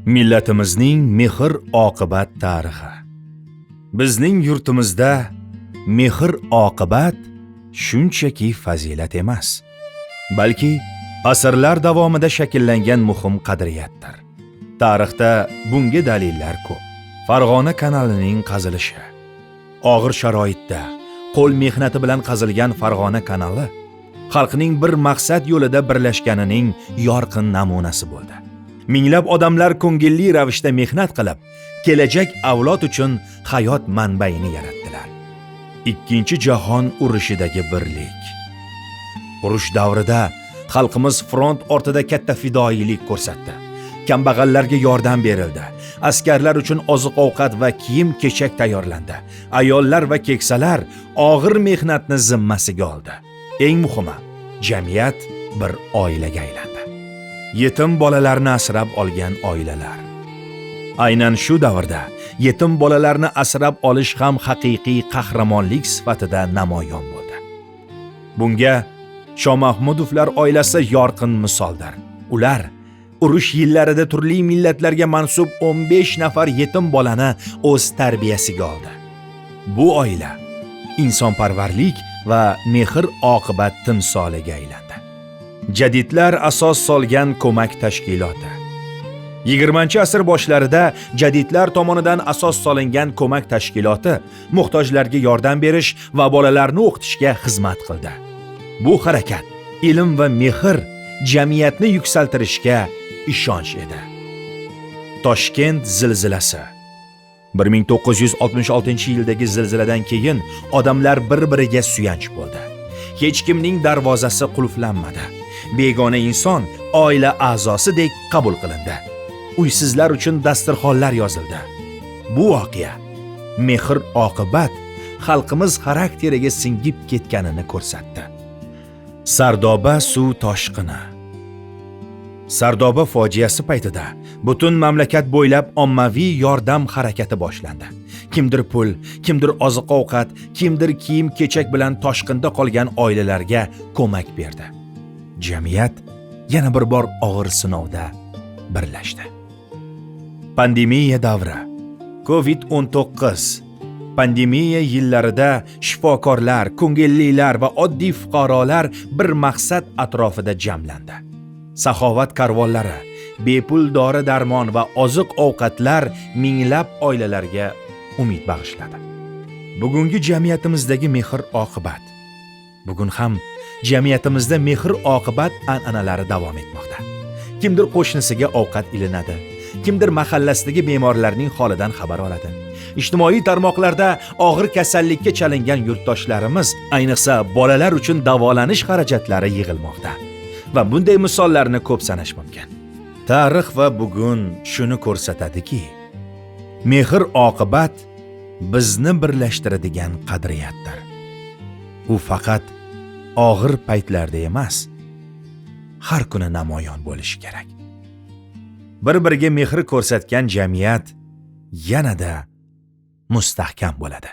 Millatimizning mehr-oqibat tarixi. Bizning yurtimizda mehr-oqibat shunchaki fazilat emas, balki asrlar davomida shakllangan muhim qadriyatdir. Tarixda bunga dalillar ko'p. Farg'ona kanalining qazilishi. Og'ir sharoitda qo'l mehnati bilan qazilgan Farg'ona kanali xalqning bir maqsad yo'lida birlashganining yorqin namunasi bo'ldi. Minglab odamlar ko'ngilli ravishda mehnat qilib, kelajak avlod uchun hayot manbaini yaratdilar. Ikkinchi jahon urushidagi birlik. Urush davrida xalqimiz front ortida katta fidoyilik ko'rsatdi. Kambag'allarga yordam berildi. Askarlar uchun oziq-ovqat va kiyim-kechak tayyorlandi. Ayollar va keksalar og'ir mehnatni zimmasiga oldi. Eng muhimi, jamiyat bir oilaga aylandi. Yetim bolalarni asrab olgan oilalar. Aynan shu davrda yetim bolalarni asrab olish ham haqiqiy qahramonlik sifatida namoyon bo'ldi. Bunga Shoh Mahmudovlar oilasi yorqin misoldir. Ular urush yillarida turli millatlarga mansub 15 nafar yetim bolani o'z tarbiyasiga oldi. Bu oila insonparvarlik va mehr-oqibat timsoliga aylandi. Jadidlar asos solgan ko'mak tashkiloti. 20-asr boshlarida jadidlar tomonidan asos solingan ko'mak tashkiloti muhtojlarga yordam berish va bolalarni o'qitishga xizmat qildi. Bu harakat ilm va mehr jamiyatni yuksaltirishga ishonch edi. Toshkent zilzilasi. 1966-yildagi zilziladan keyin odamlar bir-biriga suyanch bo'ldi. Hech kimning darvozasi qulflanmadi. Begona inson oila a'zosidek qabul qilindi. Uysizlar uchun dasturxonlar yozildi. Bu voqea mehr-oqibat xalqimiz xarakteriga singib ketganini ko'rsatdi. Sardoba suv toshqini. Sardoba fojiasi paytida butun mamlakat bo'ylab ommaviy yordam harakati boshlandi. Kimdir pul, kimdir oziq-ovqat, kimdir kiyim-kechak bilan toshqinda qolgan oilalarga ko'mak berdi. Jamiyat yana bir bor og'ir sinovda birlashdi. Pandemiya davri. COVID-19 pandemiya yillarida shifokorlar, ko'ngillilar va oddiy fuqarolar bir maqsad atrofida jamlandi. Saxovat karvonlari, bepul dori-darmon va oziq-ovqatlar minglab oilalarga umid bag'ishladi. Bugungi jamiyatimizdagi mehr-oqibat. Bugun ham jamiyatimizda mehr-oqibat an'analari davom etmoqda. Kimdir qo'shnisiga ovqat ilinadi, kimdir mahallasidagi bemorlarning holidan xabar oladi. Ijtimoiy tarmoqlarda og'ir kasallikka chalingan yurtdoshlarimiz, ayniqsa bolalar uchun davolanish xarajatlari yig'ilmoqda. Va bunday misollarni ko'p sanash mumkin. Tarix va bugun shuni ko'rsatadiki, mehr-oqibat bizni birlashtiradigan qadriyatdir. U faqat og'ir paytlarda emas, har kuni namoyon bo'lishi kerak. Bir-biriga mehr ko'rsatgan jamiyat yanada mustahkam bo'ladi.